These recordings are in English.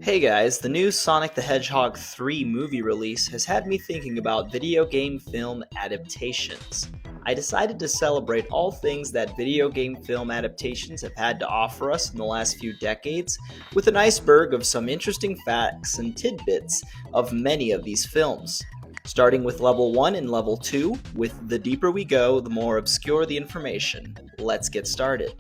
Hey guys, the new Sonic the Hedgehog 3 movie release has had me thinking about video game film adaptations. I decided to celebrate all things that video game film adaptations have had to offer us in the last few decades with an iceberg of some interesting facts and tidbits of many of these films. Starting with level 1 and level 2, with the deeper we go, the more obscure the information. Let's get started.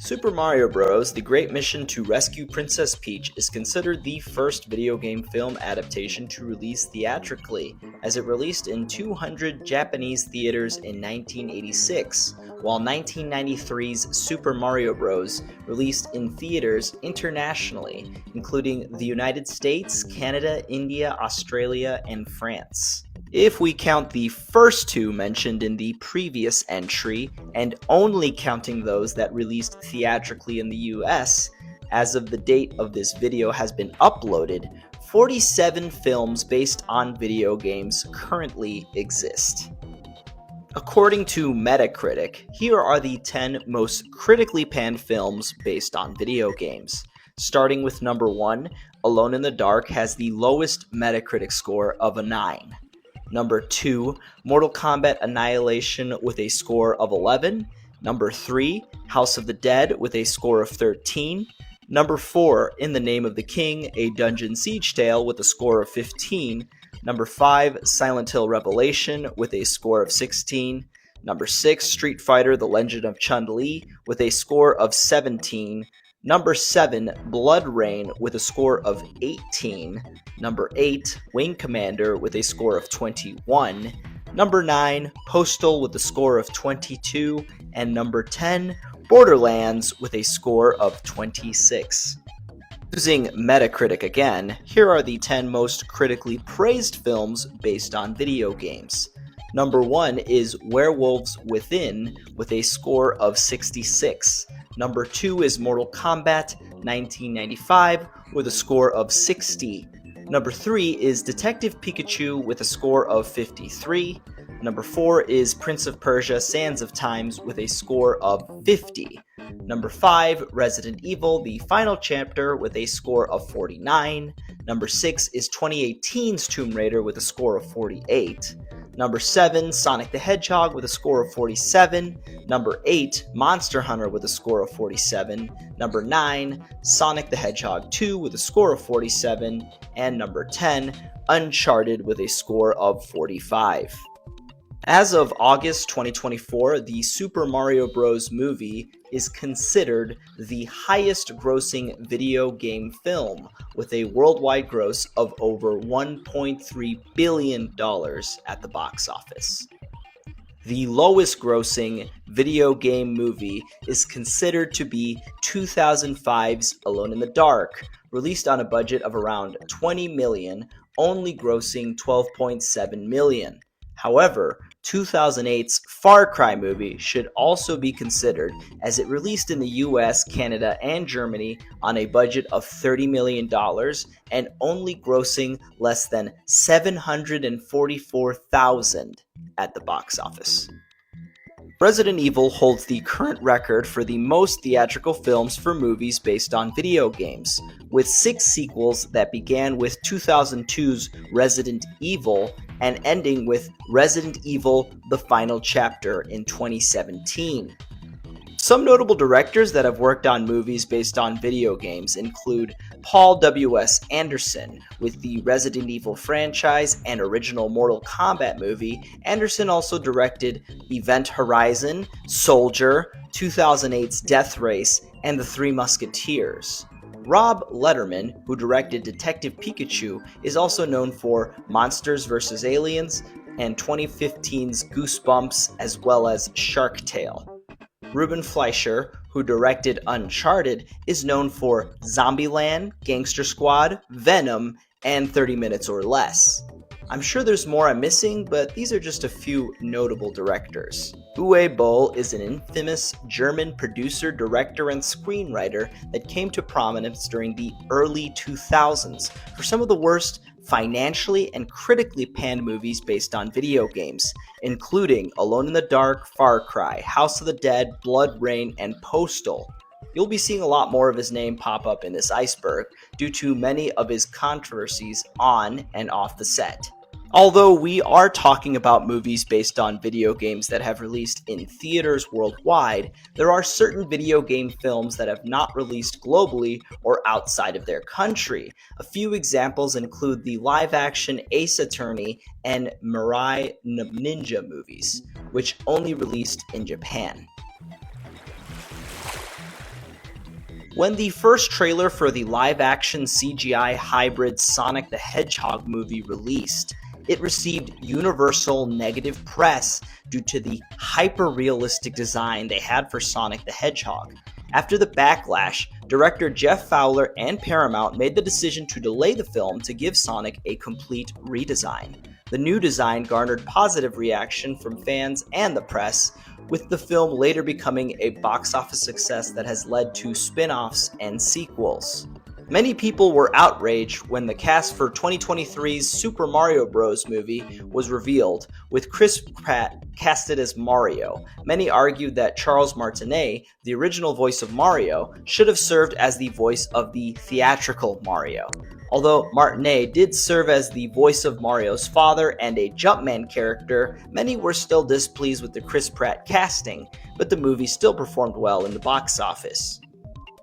Super Mario Bros. The Great Mission to Rescue Princess Peach is considered the first video game film adaptation to release theatrically, as it released in 200 Japanese theaters in 1986, while 1993's Super Mario Bros. Released in theaters internationally, including the United States, Canada, India, Australia, and France. If we count the first two mentioned in the previous entry, and only counting those that released theatrically in the US, as of the date of this video has been uploaded, 47 films based on video games currently exist. According to Metacritic, here are the 10 most critically panned films based on video games. Starting with number 1, Alone in the Dark has the lowest Metacritic score of a 9. Number 2, Mortal Kombat Annihilation with a score of 11. Number 3, House of the Dead with a score of 13. Number 4, In the Name of the King, a Dungeon Siege Tale with a score of 15. Number 5, Silent Hill Revelation with a score of 16. Number 6, Street Fighter The Legend of Chun-Li with a score of 17. Number 7, Blood Rain with a score of 18. Number 8, Wing Commander with a score of 21. Number 9, Postal with a score of 22. And number 10, Borderlands with a score of 26. Using Metacritic again, here are the 10 most critically praised films based on video games. Number 1 is Werewolves Within with a score of 66. Number 2 is Mortal Kombat 1995 with a score of 60. Number 3 is Detective Pikachu with a score of 53. Number 4 is Prince of Persia Sands of Times with a score of 50. Number 5, Resident Evil The Final Chapter with a score of 49. Number 6 is 2018's Tomb Raider with a score of 48. Number 7, Sonic the Hedgehog with a score of 47. Number 8, Monster Hunter with a score of 47. Number 9, Sonic the Hedgehog 2 with a score of 47. And number 10, Uncharted with a score of 45. As of August 2024, the Super Mario Bros. Movie is considered the highest grossing video game film, with a worldwide gross of over $1.3 billion at the box office. The lowest grossing video game movie is considered to be 2005's Alone in the Dark, released on a budget of around $20 million, only grossing $12.7 million. However, 2008's Far Cry movie should also be considered, as it released in the US, Canada, and Germany on a budget of $30 million and only grossing less than $744,000 at the box office. Resident Evil holds the current record for the most theatrical films for movies based on video games, with 6 sequels that began with 2002's Resident Evil and ending with Resident Evil The Final Chapter in 2017. Some notable directors that have worked on movies based on video games include Paul W.S. Anderson. With the Resident Evil franchise and original Mortal Kombat movie, Anderson also directed Event Horizon, Soldier, 2008's Death Race, and The Three Musketeers. Rob Letterman, who directed Detective Pikachu, is also known for Monsters vs. Aliens and 2015's Goosebumps, as well as Shark Tale. Ruben Fleischer, who directed Uncharted, is known for Zombieland, Gangster Squad, Venom, and 30 Minutes or Less. I'm sure there's more I'm missing, but these are just a few notable directors. Uwe Boll is an infamous German producer, director, and screenwriter that came to prominence during the early 2000s for some of the worst financially and critically panned movies based on video games, including Alone in the Dark, Far Cry, House of the Dead, Blood Rain, and Postal. You'll be seeing a lot more of his name pop up in this Iceberg due to many of his controversies on and off the set. Although we are talking about movies based on video games that have released in theaters worldwide, there are certain video game films that have not released globally or outside of their country. A few examples include the live-action Ace Attorney and Mirai Ninja movies, which only released in Japan. When the first trailer for the live-action CGI hybrid Sonic the Hedgehog movie released, it received universal negative press due to the hyper-realistic design they had for Sonic the Hedgehog. After the backlash, director Jeff Fowler and Paramount made the decision to delay the film to give Sonic a complete redesign. The new design garnered positive reaction from fans and the press, with the film later becoming a box office success that has led to spin-offs and sequels. Many people were outraged when the cast for 2023's Super Mario Bros. Movie was revealed, with Chris Pratt casted as Mario. Many argued that Charles Martinet, the original voice of Mario, should have served as the voice of the theatrical Mario. Although Martinet did serve as the voice of Mario's father and a Jumpman character, many were still displeased with the Chris Pratt casting, but the movie still performed well in the box office.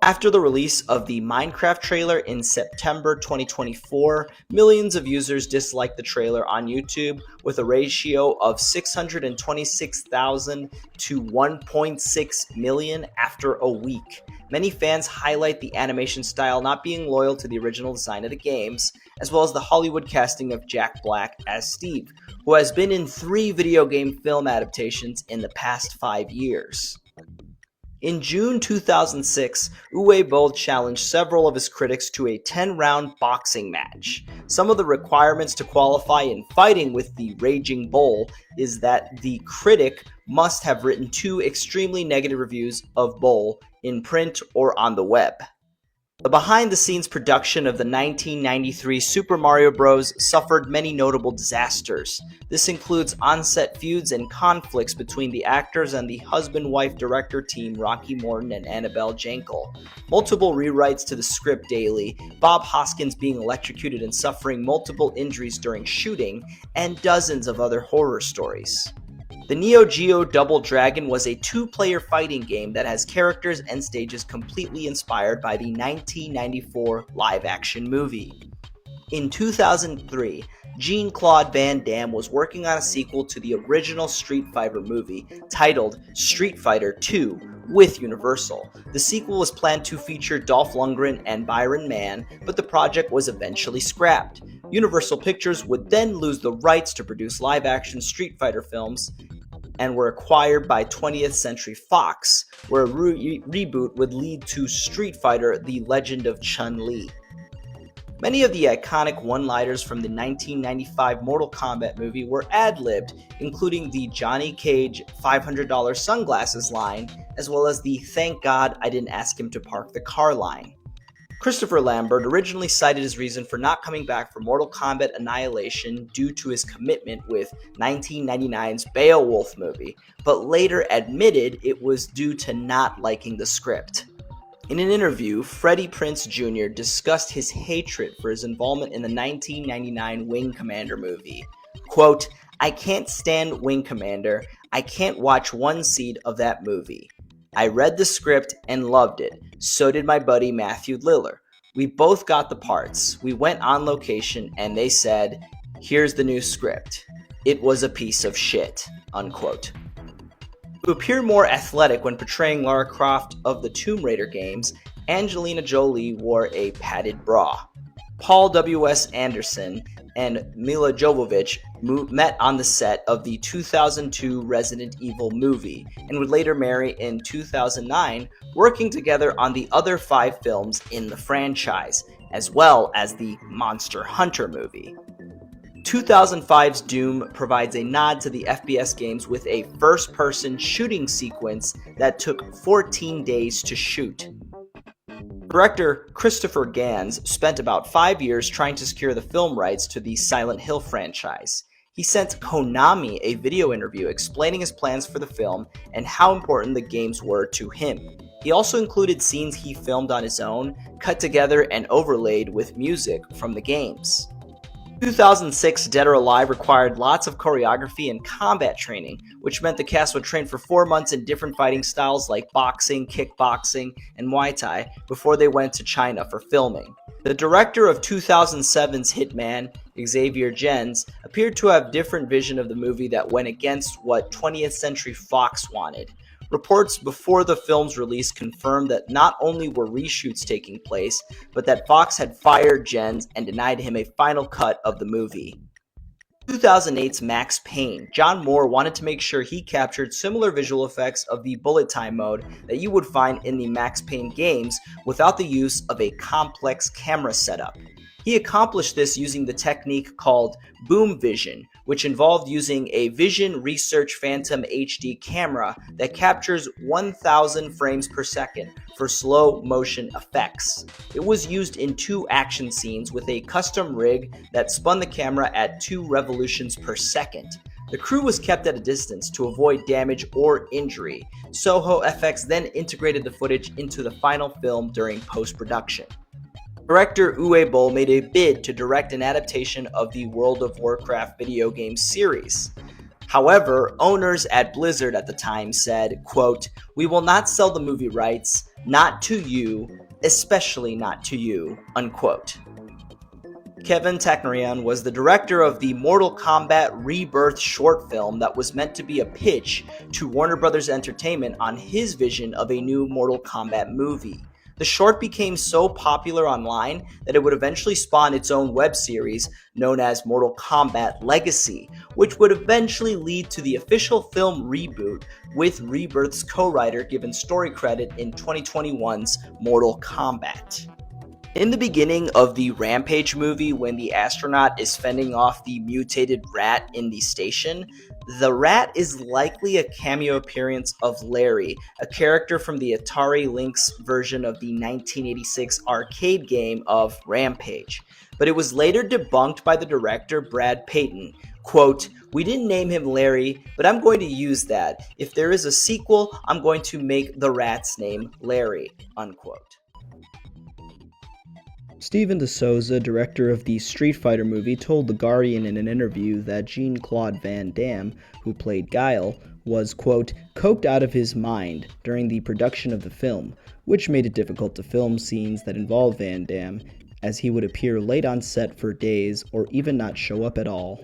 After the release of the Minecraft trailer in September 2024, millions of users disliked the trailer on YouTube with a ratio of 626,000 to 1.6 million after a week. Many fans highlight the animation style not being loyal to the original design of the games, as well as the Hollywood casting of Jack Black as Steve, who has been in 3 video game film adaptations in the past 5 years. In June 2006, Uwe Boll challenged several of his critics to a 10-round boxing match. Some of the requirements to qualify in fighting with the Raging Bull is that the critic must have written 2 extremely negative reviews of Bull in print or on the web. The behind-the-scenes production of the 1993 Super Mario Bros. Suffered many notable disasters. This includes on-set feuds and conflicts between the actors and the husband-wife director team Rocky Morton and Annabelle Jankel, multiple rewrites to the script daily, Bob Hoskins being electrocuted and suffering multiple injuries during shooting, and dozens of other horror stories. The Neo Geo Double Dragon was a 2-player fighting game that has characters and stages completely inspired by the 1994 live-action movie. In 2003, Jean-Claude Van Damme was working on a sequel to the original Street Fighter movie, titled Street Fighter II, with Universal. The sequel was planned to feature Dolph Lundgren and Byron Mann, but the project was eventually scrapped. Universal Pictures would then lose the rights to produce live-action Street Fighter films, and were acquired by 20th Century Fox, where a reboot would lead to Street Fighter: The Legend of Chun-Li. Many of the iconic one-liners from the 1995 Mortal Kombat movie were ad-libbed, including the Johnny Cage $500 sunglasses line, as well as the "Thank God I didn't ask him to park the car" line. Christopher Lambert originally cited his reason for not coming back for Mortal Kombat Annihilation due to his commitment with 1999's Beowulf movie, but later admitted it was due to not liking the script. In an interview, Freddie Prinze Jr. discussed his hatred for his involvement in the 1999 Wing Commander movie. Quote, "I can't stand Wing Commander. I can't watch one scene of that movie. I read the script and loved it. So did my buddy Matthew Lillard. We both got the parts. We went on location and they said, 'Here's the new script.' It was a piece of shit." Unquote. To appear more athletic when portraying Lara Croft of the Tomb Raider games, Angelina Jolie wore a padded bra. Paul W.S. Anderson and Mila Jovovich met on the set of the 2002 Resident Evil movie and would later marry in 2009, working together on the other 5 films in the franchise, as well as the Monster Hunter movie. 2005's Doom provides a nod to the FPS games with a first-person shooting sequence that took 14 days to shoot. Director Christopher Gans spent about 5 years trying to secure the film rights to the Silent Hill franchise. He sent Konami a video interview explaining his plans for the film and how important the games were to him. He also included scenes he filmed on his own, cut together and overlaid with music from the games. 2006 Dead or Alive required lots of choreography and combat training, which meant the cast would train for 4 months in different fighting styles like boxing, kickboxing, and Muay Thai before they went to China for filming. The director of 2007's Hitman, Xavier Gens, appeared to have a different vision of the movie that went against what 20th Century Fox wanted. Reports before the film's release confirmed that not only were reshoots taking place, but that Fox had fired Gens and denied him a final cut of the movie. 2008's Max Payne, John Moore wanted to make sure he captured similar visual effects of the bullet time mode that you would find in the Max Payne games without the use of a complex camera setup. He accomplished this using the technique called boom vision, which involved using a Vision Research Phantom HD camera that captures 1000 frames per second for slow motion effects. It was used in 2 action scenes with a custom rig that spun the camera at 2 revolutions per second. The crew was kept at a distance to avoid damage or injury. Soho FX then integrated the footage into the final film during post-production. Director Uwe Boll made a bid to direct an adaptation of the World of Warcraft video game series. However, owners at Blizzard at the time said, quote, "We will not sell the movie rights, not to you, especially not to you," unquote. Kevin Taknarian was the director of the Mortal Kombat Rebirth short film that was meant to be a pitch to Warner Bros. Entertainment on his vision of a new Mortal Kombat movie. The short became so popular online that it would eventually spawn its own web series known as Mortal Kombat Legacy, which would eventually lead to the official film reboot, with Rebirth's co-writer given story credit in 2021's Mortal Kombat. In the beginning of the Rampage movie, when the astronaut is fending off the mutated rat in the station, the rat is likely a cameo appearance of Larry, a character from the Atari Lynx version of the 1986 arcade game of Rampage. But it was later debunked by the director Brad Peyton. Quote, "We didn't name him Larry, but I'm going to use that. If there is a sequel, I'm going to make the rat's name Larry," unquote. Steven de Souza, director of the Street Fighter movie, told The Guardian in an interview that Jean-Claude Van Damme, who played Guile, was, quote, "coked out of his mind during the production of the film, which made it difficult to film scenes that involved Van Damme, as he would appear late on set for days or even not show up at all."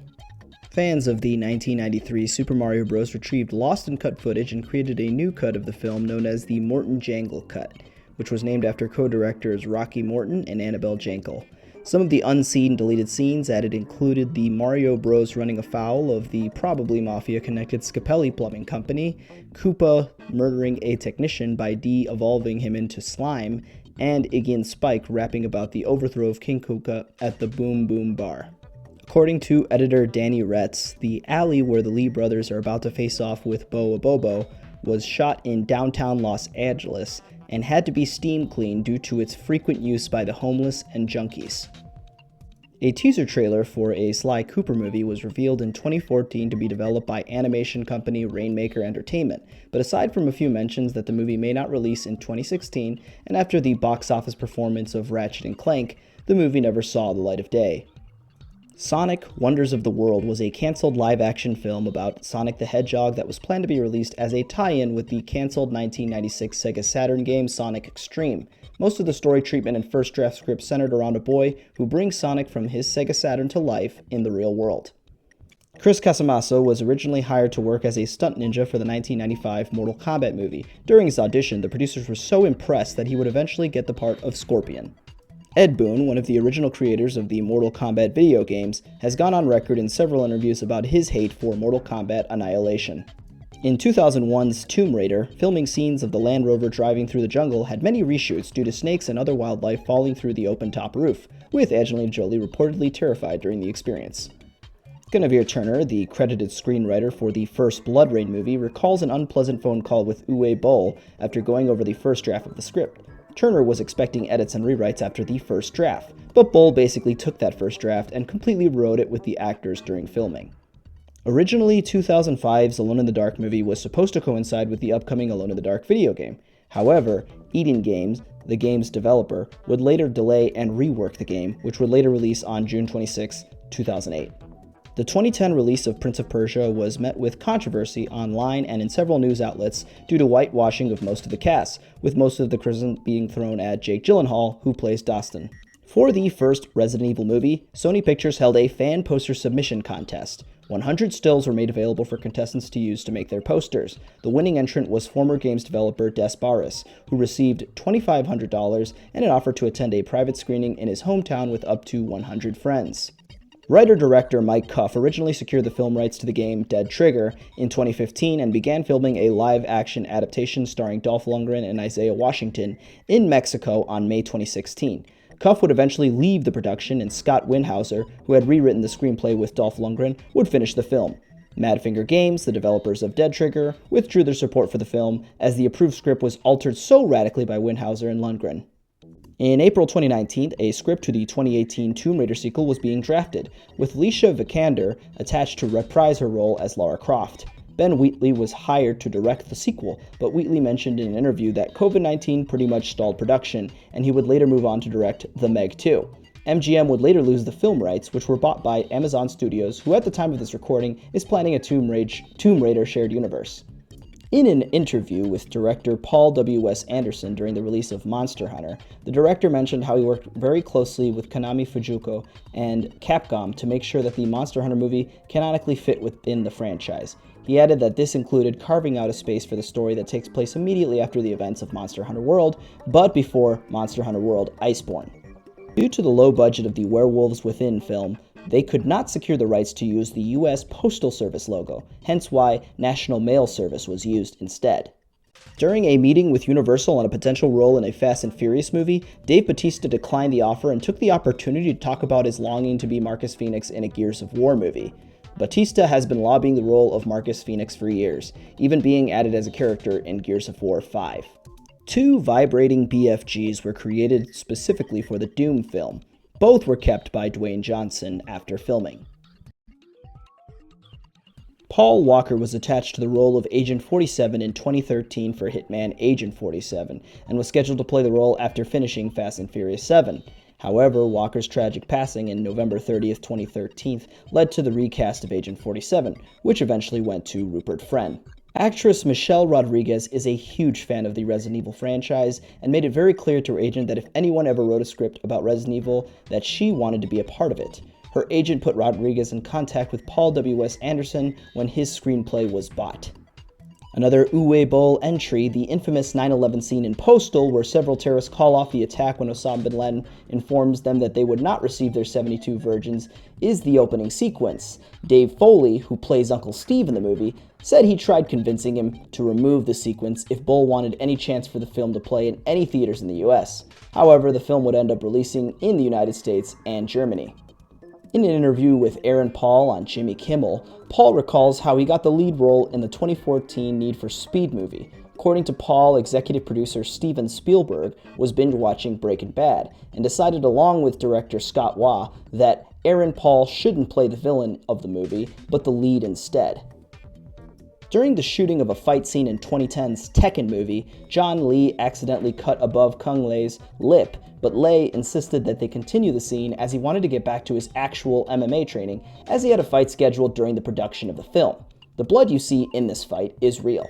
Fans of the 1993 Super Mario Bros. Retrieved lost and cut footage and created a new cut of the film known as the Morton Jangle Cut, which was named after co-directors Rocky Morton and Annabelle Jankel. Some of the unseen deleted scenes added included the Mario Bros. Running afoul of the probably mafia-connected Scapelli Plumbing Company, Koopa murdering a technician by de-evolving him into slime, and Iggy and Spike rapping about the overthrow of King Koopa at the Boom Boom Bar. According to editor Danny Retz, the alley where the Lee brothers are about to face off with Boa Bobo was shot in downtown Los Angeles and had to be steam cleaned due to its frequent use by the homeless and junkies. A teaser trailer for a Sly Cooper movie was revealed in 2014 to be developed by animation company Rainmaker Entertainment, but aside from a few mentions that the movie may not release in 2016, and after the box office performance of Ratchet & Clank, the movie never saw the light of day. Sonic Wonders of the World was a canceled live-action film about Sonic the Hedgehog that was planned to be released as a tie-in with the canceled 1996 Sega Saturn game Sonic X-treme. Most of the story treatment and first draft script centered around a boy who brings Sonic from his Sega Saturn to life in the real world. Chris Casamassa was originally hired to work as a stunt ninja for the 1995 Mortal Kombat movie. During his audition, the producers were so impressed that he would eventually get the part of Scorpion. Ed Boon, one of the original creators of the Mortal Kombat video games, has gone on record in several interviews about his hate for Mortal Kombat Annihilation. In 2001's Tomb Raider, filming scenes of the Land Rover driving through the jungle had many reshoots due to snakes and other wildlife falling through the open-top roof, with Angelina Jolie reportedly terrified during the experience. Guinevere Turner, the credited screenwriter for the first Blood Rain movie, recalls an unpleasant phone call with Uwe Boll after going over the first draft of the script. Turner was expecting edits and rewrites after the first draft, but Boll basically took that first draft and completely rewrote it with the actors during filming. Originally, 2005's Alone in the Dark movie was supposed to coincide with the upcoming Alone in the Dark video game. However, Eden Games, the game's developer, would later delay and rework the game, which would later release on June 26, 2008. The 2010 release of Prince of Persia was met with controversy online and in several news outlets due to whitewashing of most of the cast, with most of the criticism being thrown at Jake Gyllenhaal, who plays Dostin. For the first Resident Evil movie, Sony Pictures held a fan poster submission contest. 100 stills were made available for contestants to use to make their posters. The winning entrant was former games developer Des Barres, who received $2,500 and an offer to attend a private screening in his hometown with up to 100 friends. Writer-director Mike Cuff originally secured the film rights to the game Dead Trigger in 2015 and began filming a live-action adaptation starring Dolph Lundgren and Isaiah Washington in Mexico on May 2016. Cuff would eventually leave the production, and Scott Windhauser, who had rewritten the screenplay with Dolph Lundgren, would finish the film. Madfinger Games, the developers of Dead Trigger, withdrew their support for the film as the approved script was altered so radically by Windhauser and Lundgren. In April 2019, a script to the 2018 Tomb Raider sequel was being drafted, with Alicia Vikander attached to reprise her role as Lara Croft. Ben Wheatley was hired to direct the sequel, but Wheatley mentioned in an interview that COVID-19 pretty much stalled production, and he would later move on to direct The Meg 2. MGM would later lose the film rights, which were bought by Amazon Studios, who at the time of this recording is planning a Tomb Raider shared universe. In an interview with director Paul W.S. Anderson during the release of Monster Hunter, the director mentioned how he worked very closely with Konami Fujiko and Capcom to make sure that the Monster Hunter movie canonically fit within the franchise. He added that this included carving out a space for the story that takes place immediately after the events of Monster Hunter World, but before Monster Hunter World Iceborne. Due to the low budget of the Werewolves Within film, they could not secure the rights to use the U.S. Postal Service logo, hence why National Mail Service was used instead. During a meeting with Universal on a potential role in a Fast and Furious movie, Dave Bautista declined the offer and took the opportunity to talk about his longing to be Marcus Phoenix in a Gears of War movie. Bautista has been lobbying the role of Marcus Phoenix for years, even being added as a character in Gears of War 5. 2 vibrating BFGs were created specifically for the Doom film. Both were kept by Dwayne Johnson after filming. Paul Walker was attached to the role of Agent 47 in 2013 for Hitman Agent 47, and was scheduled to play the role after finishing Fast and Furious 7. However, Walker's tragic passing in November 30th, 2013 led to the recast of Agent 47, which eventually went to Rupert Friend. Actress Michelle Rodriguez is a huge fan of the Resident Evil franchise and made it very clear to her agent that if anyone ever wrote a script about Resident Evil, that she wanted to be a part of it. Her agent put Rodriguez in contact with Paul W.S. Anderson when his screenplay was bought. Another Uwe Boll entry, the infamous 9/11 scene in Postal, where several terrorists call off the attack when Osama bin Laden informs them that they would not receive their 72 virgins, is the opening sequence. Dave Foley, who plays Uncle Steve in the movie, said he tried convincing him to remove the sequence if Boll wanted any chance for the film to play in any theaters in the US. However, the film would end up releasing in the United States and Germany. In an interview with Aaron Paul on Jimmy Kimmel, Paul recalls how he got the lead role in the 2014 Need for Speed movie. According to Paul, executive producer Steven Spielberg was binge-watching Breaking Bad and decided along with director Scott Waugh that Aaron Paul shouldn't play the villain of the movie, but the lead instead. During the shooting of a fight scene in 2010's Tekken movie, John Lee accidentally cut above Kung Lei's lip, but Lei insisted that they continue the scene as he wanted to get back to his actual MMA training, as he had a fight scheduled during the production of the film. The blood you see in this fight is real.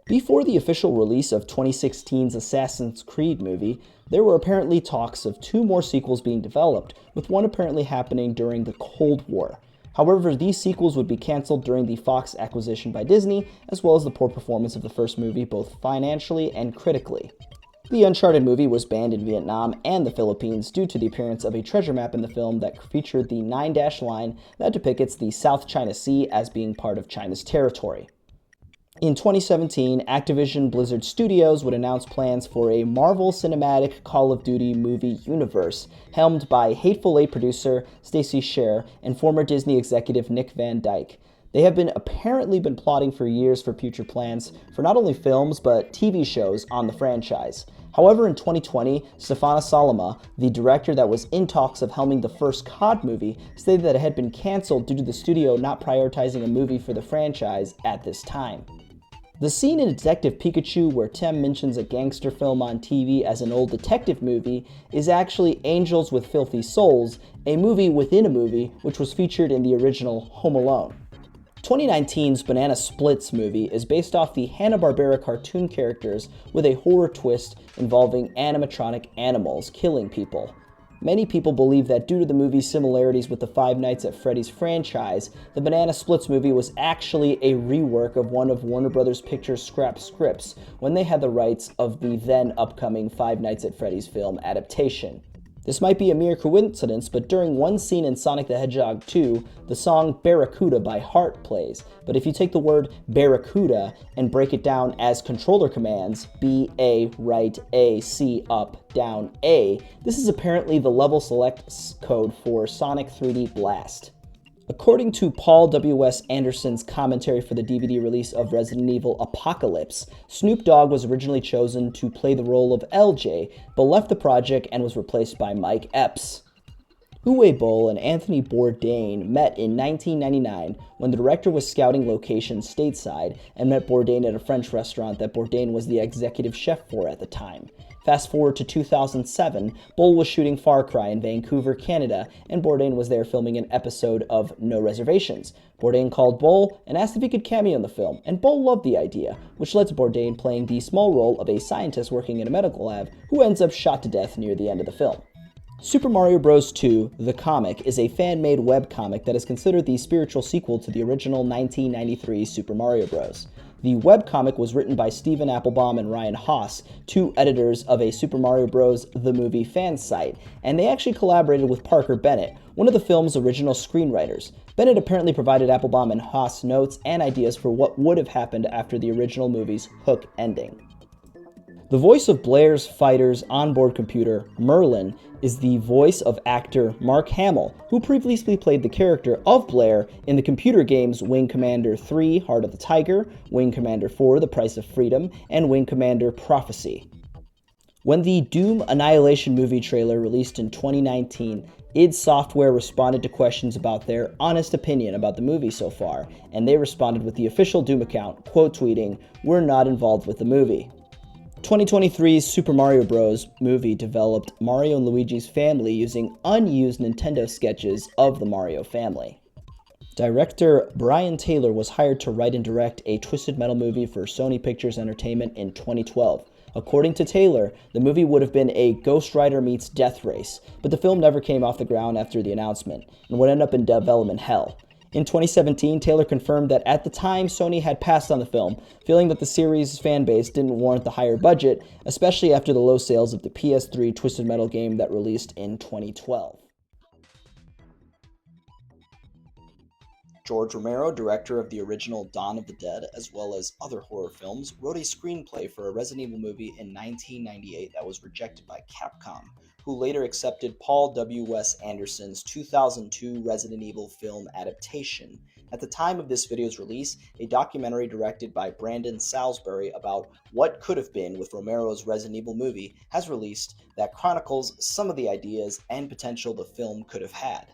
Before the official release of 2016's Assassin's Creed movie, there were apparently talks of 2 more sequels being developed, with one apparently happening during the Cold War. However, these sequels would be cancelled during the Fox acquisition by Disney, as well as the poor performance of the first movie both financially and critically. The Uncharted movie was banned in Vietnam and the Philippines due to the appearance of a treasure map in the film that featured the 9-dash line that depicts the South China Sea as being part of China's territory. In 2017, Activision Blizzard Studios would announce plans for a Marvel Cinematic Call of Duty movie universe, helmed by Hateful Eight producer Stacey Sher and former Disney executive Nick Van Dyke. They have apparently been plotting for years for future plans for not only films but TV shows on the franchise. However, in 2020, Stefana Salama, the director that was in talks of helming the first COD movie, stated that it had been cancelled due to the studio not prioritizing a movie for the franchise at this time. The scene in Detective Pikachu where Tim mentions a gangster film on TV as an old detective movie is actually Angels with Filthy Souls, a movie within a movie which was featured in the original Home Alone. 2019's Banana Splits movie is based off the Hanna-Barbera cartoon characters with a horror twist involving animatronic animals killing people. Many people believe that due to the movie's similarities with the Five Nights at Freddy's franchise, the Banana Splits movie was actually a rework of one of Warner Bros. Pictures' scrap scripts when they had the rights of the then upcoming Five Nights at Freddy's film adaptation. This might be a mere coincidence, but during one scene in Sonic the Hedgehog 2, the song Barracuda by Heart plays. But if you take the word Barracuda and break it down as controller commands, B, A, right, A, C, up, down, A, this is apparently the level select code for Sonic 3D Blast. According to Paul W.S. Anderson's commentary for the DVD release of Resident Evil Apocalypse, Snoop Dogg was originally chosen to play the role of LJ, but left the project and was replaced by Mike Epps. Uwe Boll and Anthony Bourdain met in 1999 when the director was scouting locations stateside and met Bourdain at a French restaurant that Bourdain was the executive chef for at the time. Fast forward to 2007, Boll was shooting Far Cry in Vancouver, Canada, and Bourdain was there filming an episode of No Reservations. Bourdain called Boll and asked if he could cameo in the film, and Boll loved the idea, which led to Bourdain playing the small role of a scientist working in a medical lab who ends up shot to death near the end of the film. Super Mario Bros. 2, the comic, is a fan-made webcomic that is considered the spiritual sequel to the original 1993 Super Mario Bros. The webcomic was written by Stephen Applebaum and Ryan Haas, two editors of a Super Mario Bros. The Movie fan site, and they actually collaborated with Parker Bennett, one of the film's original screenwriters. Bennett apparently provided Applebaum and Haas notes and ideas for what would have happened after the original movie's hook ending. The voice of Blair's fighter's onboard computer, Merlin, is the voice of actor Mark Hamill, who previously played the character of Blair in the computer games Wing Commander 3, Heart of the Tiger, Wing Commander 4, The Price of Freedom, and Wing Commander Prophecy. When the Doom Annihilation movie trailer released in 2019, id Software responded to questions about their honest opinion about the movie so far, and they responded with the official Doom account, quote tweeting, "We're not involved with the movie." 2023's Super Mario Bros. Movie developed Mario and Luigi's family using unused Nintendo sketches of the Mario family. Director Brian Taylor was hired to write and direct a Twisted Metal movie for Sony Pictures Entertainment in 2012. According to Taylor, the movie would have been a Ghost Rider meets Death Race, but the film never came off the ground after the announcement and would end up in development hell. In 2017, Taylor confirmed that at the time Sony had passed on the film, feeling that the series' fanbase didn't warrant the higher budget, especially after the low sales of the PS3 Twisted Metal game that released in 2012. George Romero, director of the original Dawn of the Dead, as well as other horror films, wrote a screenplay for a Resident Evil movie in 1998 that was rejected by Capcom, who later accepted Paul W.S. Anderson's 2002 Resident Evil film adaptation. At the time of this video's release, a documentary directed by Brandon Salisbury about what could have been with Romero's Resident Evil movie has released that chronicles some of the ideas and potential the film could have had.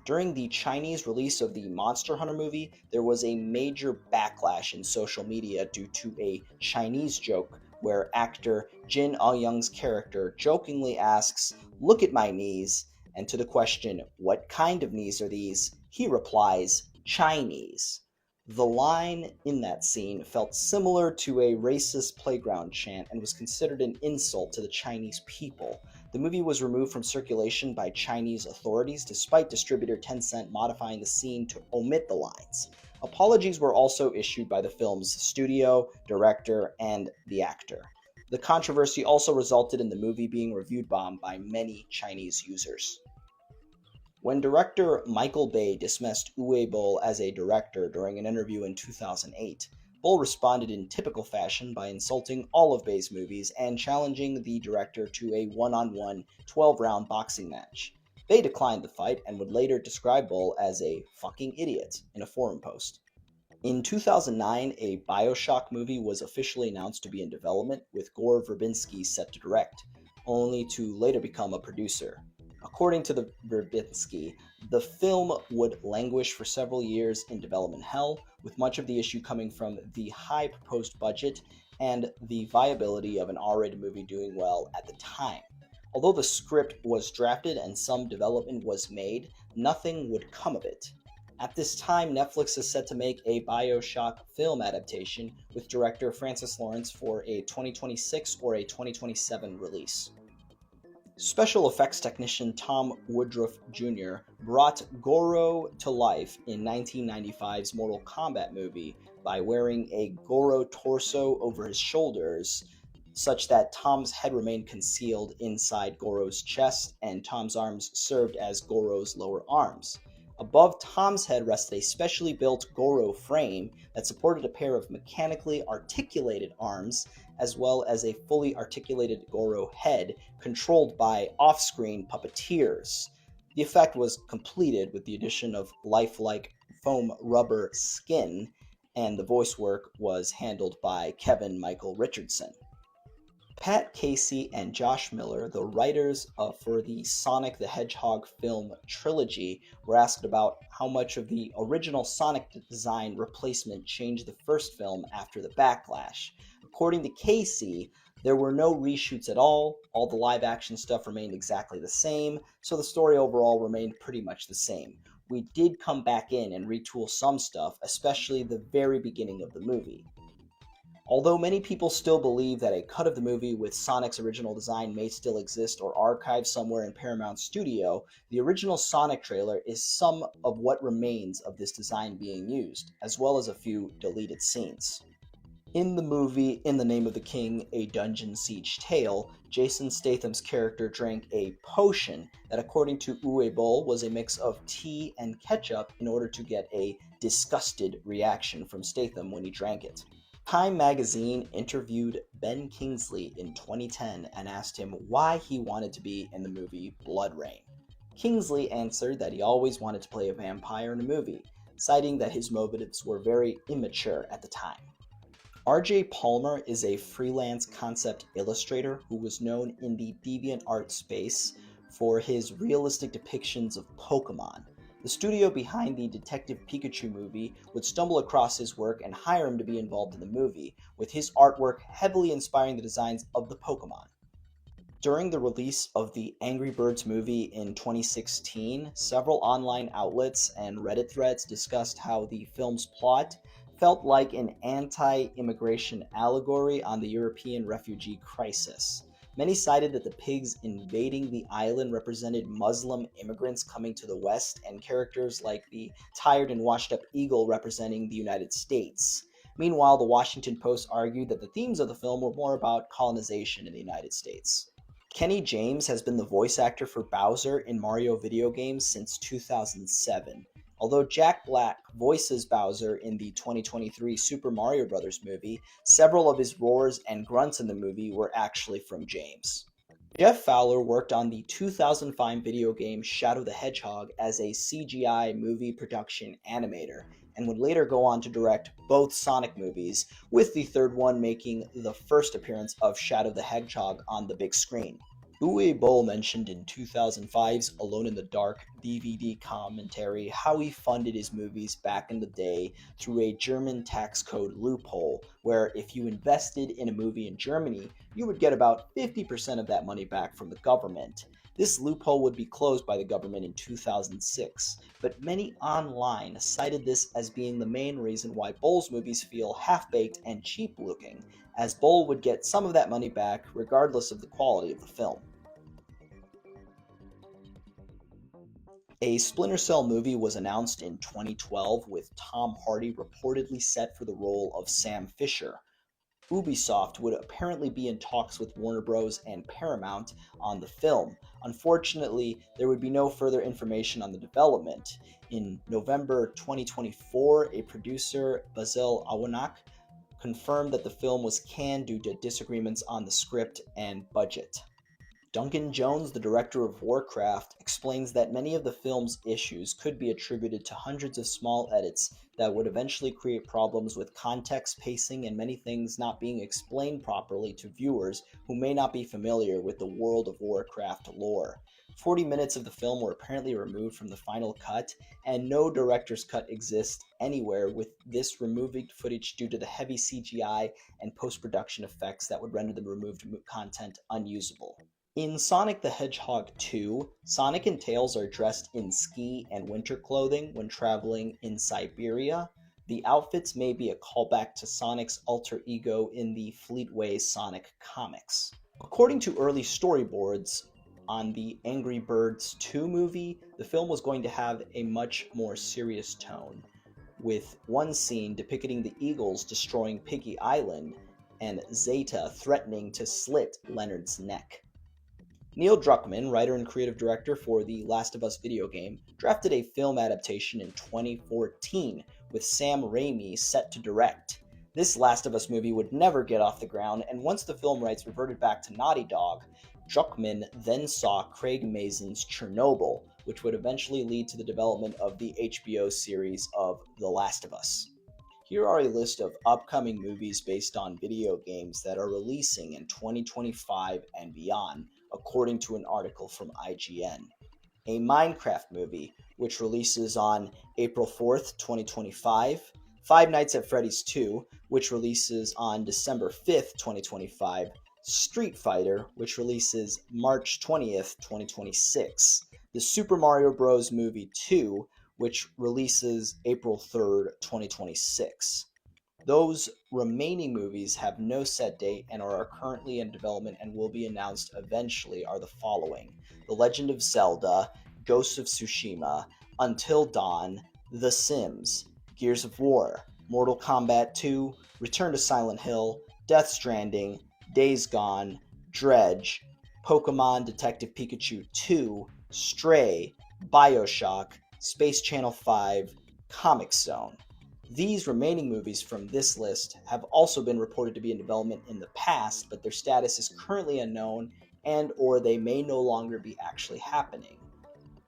During the Chinese release of the Monster Hunter movie, there was a major backlash in social media due to a Chinese joke where actor Jin Ah-young's character jokingly asks, "Look at my knees," and to the question, "What kind of knees are these?" he replies, "Chinese." The line in that scene felt similar to a racist playground chant and was considered an insult to the Chinese people. The movie was removed from circulation by Chinese authorities despite distributor Tencent modifying the scene to omit the lines. Apologies were also issued by the film's studio, director, and the actor. The controversy also resulted in the movie being review bombed by many Chinese users. When director Michael Bay dismissed Uwe Boll as a director during an interview in 2008, Boll responded in typical fashion by insulting all of Bay's movies and challenging the director to a one-on-one 12-round boxing match. Bay declined the fight and would later describe Boll as a fucking idiot in a forum post. In 2009, a BioShock movie was officially announced to be in development, with Gore Verbinski set to direct, only to later become a producer. According to Verbinski, the film would languish for several years in development hell, with much of the issue coming from the high proposed budget and the viability of an R-rated movie doing well at the time. Although the script was drafted and some development was made, nothing would come of it. At this time, Netflix is set to make a BioShock film adaptation with director Francis Lawrence for a 2026 or a 2027 release. Special effects technician Tom Woodruff Jr. brought Goro to life in 1995's Mortal Kombat movie by wearing a Goro torso over his shoulders, such that Tom's head remained concealed inside Goro's chest and Tom's arms served as Goro's lower arms. Above Tom's head rested a specially built Goro frame that supported a pair of mechanically articulated arms, as well as a fully articulated Goro head controlled by off-screen puppeteers. The effect was completed with the addition of lifelike foam rubber skin, and the voice work was handled by Kevin Michael Richardson. Pat Casey and Josh Miller, the writers for the Sonic the Hedgehog film trilogy, were asked about how much of the original Sonic design replacement changed the first film after the backlash. According to Casey, there were no reshoots at all the live action stuff remained exactly the same, so the story overall remained pretty much the same. We did come back in and retool some stuff, especially the very beginning of the movie. Although many people still believe that a cut of the movie with Sonic's original design may still exist or archived somewhere in Paramount Studio, the original Sonic trailer is some of what remains of this design being used, as well as a few deleted scenes. In the movie In the Name of the King, A Dungeon Siege Tale, Jason Statham's character drank a potion that, according to Uwe Boll, was a mix of tea and ketchup in order to get a disgusted reaction from Statham when he drank it. Time magazine interviewed Ben Kingsley in 2010 and asked him why he wanted to be in the movie Blood Rain. Kingsley answered that he always wanted to play a vampire in a movie, citing that his motives were very immature at the time. R.J. Palmer is a freelance concept illustrator who was known in the DeviantArt space for his realistic depictions of Pokemon. The studio behind the Detective Pikachu movie would stumble across his work and hire him to be involved in the movie, with his artwork heavily inspiring the designs of the Pokemon. During the release of the Angry Birds movie in 2016, several online outlets and Reddit threads discussed how the film's plot felt like an anti-immigration allegory on the European refugee crisis. Many cited that the pigs invading the island represented Muslim immigrants coming to the West, and characters like the tired and washed-up eagle representing the United States. Meanwhile, the Washington Post argued that the themes of the film were more about colonization in the United States. Kenny James has been the voice actor for Bowser in Mario video games since 2007. Although Jack Black voices Bowser in the 2023 Super Mario Bros. Movie, several of his roars and grunts in the movie were actually from James. Jeff Fowler worked on the 2005 video game Shadow the Hedgehog as a CGI movie production animator, and would later go on to direct both Sonic movies, with the third one making the first appearance of Shadow the Hedgehog on the big screen. Uwe Boll mentioned in 2005's Alone in the Dark DVD commentary how he funded his movies back in the day through a German tax code loophole, where if you invested in a movie in Germany, you would get about 50% of that money back from the government. This loophole would be closed by the government in 2006, but many online cited this as being the main reason why Boll's movies feel half-baked and cheap-looking, as Boll would get some of that money back regardless of the quality of the film. A Splinter Cell movie was announced in 2012 with Tom Hardy reportedly set for the role of Sam Fisher. Ubisoft would apparently be in talks with Warner Bros. And Paramount on the film. Unfortunately, there would be no further information on the development. In November 2024, a producer, Basil Awanak, confirmed that the film was canned due to disagreements on the script and budget. Duncan Jones, the director of Warcraft, explains that many of the film's issues could be attributed to hundreds of small edits that would eventually create problems with context, pacing, and many things not being explained properly to viewers who may not be familiar with the World of Warcraft lore. 40 minutes of the film were apparently removed from the final cut, and no director's cut exists anywhere with this removing footage due to the heavy CGI and post-production effects that would render the removed content unusable. In Sonic the Hedgehog 2, Sonic and Tails are dressed in ski and winter clothing when traveling in Siberia. The outfits may be a callback to Sonic's alter ego in the Fleetway Sonic comics. According to early storyboards on the Angry Birds 2 movie, the film was going to have a much more serious tone, with one scene depicting the Eagles destroying Piggy Island and Zeta threatening to slit Leonard's neck. Neil Druckmann, writer and creative director for the Last of Us video game, drafted a film adaptation in 2014 with Sam Raimi set to direct. This Last of Us movie would never get off the ground, and once the film rights reverted back to Naughty Dog, Druckmann then saw Craig Mazin's Chernobyl, which would eventually lead to the development of the HBO series of The Last of Us. Here are a list of upcoming movies based on video games that are releasing in 2025 and beyond, according to an article from IGN. A Minecraft movie, which releases on April 4th, 2025. Five Nights at Freddy's 2, which releases on December 5th, 2025. Street Fighter, which releases March 20th, 2026. The Super Mario Bros. Movie 2, which releases April 3rd, 2026. Those remaining movies have no set date and are currently in development and will be announced eventually are the following: The Legend of Zelda, Ghosts of Tsushima, Until Dawn, The Sims, Gears of War, Mortal Kombat 2, Return to Silent Hill, Death Stranding, Days Gone, Dredge, Pokemon Detective Pikachu 2, Stray, BioShock, Space Channel 5, Comic Zone. These remaining movies from this list have also been reported to be in development in the past, but their status is currently unknown and or they may no longer be actually happening.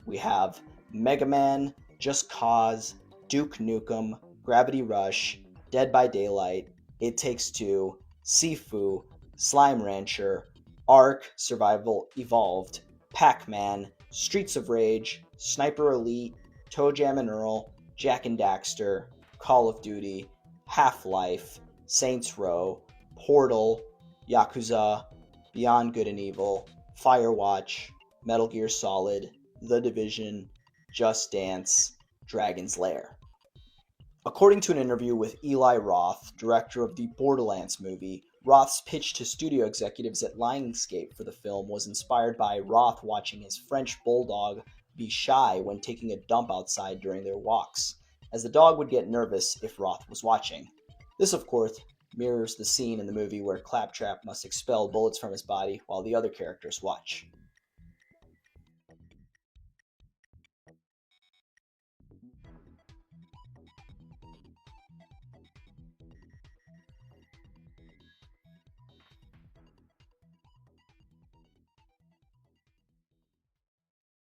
We have Mega Man, Just Cause, Duke Nukem, Gravity Rush, Dead by Daylight, It Takes Two, Sifu, Slime Rancher, Ark Survival Evolved, Pac-Man, Streets of Rage, Sniper Elite, ToeJam and Earl, Jak and Daxter, Call of Duty, Half-Life, Saints Row, Portal, Yakuza, Beyond Good and Evil, Firewatch, Metal Gear Solid, The Division, Just Dance, Dragon's Lair. According to an interview with Eli Roth, director of the Borderlands movie, Roth's pitch to studio executives at Lionsgate for the film was inspired by Roth watching his French bulldog be shy when taking a dump outside during their walks, as the dog would get nervous if Roth was watching. This, of course, mirrors the scene in the movie where Claptrap must expel bullets from his body while the other characters watch.